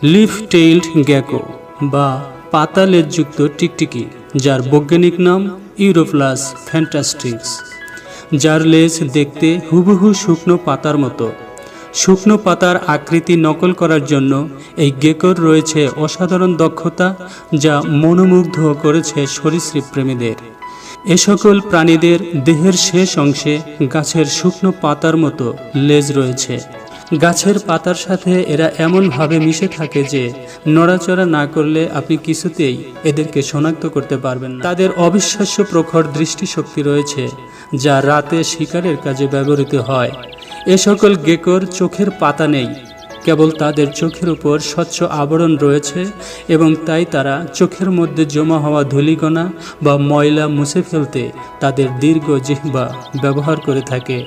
Leaf tailed Gecko বা পাতা লেজযুক্ত টিকটিকি, যার বৈজ্ঞানিক নাম ইউরোপ্লাস ফ্যান্টাস্টিক্স, যার লেজ দেখতে হুবহু শুকনো পাতার মতো। শুকনো পাতার আকৃতি নকল করার জন্য এই গেকোর রয়েছে অসাধারণ দক্ষতা, যা মনোমুগ্ধ করেছে সরীসৃপ প্রেমীদের। এ সকল প্রাণীদের দেহের শেষ অংশে গাছের শুকনো পাতার মতো লেজ রয়েছে। গাছের পাতার সাথে এরা এমনভাবে মিশে থাকে যে নড়াচড়া না করলে আপনি কিছুতেই এদেরকে শনাক্ত করতে পারবেন না। তাদের অবিশ্বাস্য প্রখর দৃষ্টিশক্তি রয়েছে, যা রাতে শিকারের কাজে ব্যবহৃত হয়। এ সকল গেকোর চোখের পাতা নেই, কেবল তাদের চোখের উপর স্বচ্ছ আবরণ রয়েছে এবং তাই তারা চোখের মধ্যে জমা হওয়া ধূলিকণা বা ময়লা মুছে ফেলতে তাদের দীর্ঘ জিহ্বা ব্যবহার করে থাকে।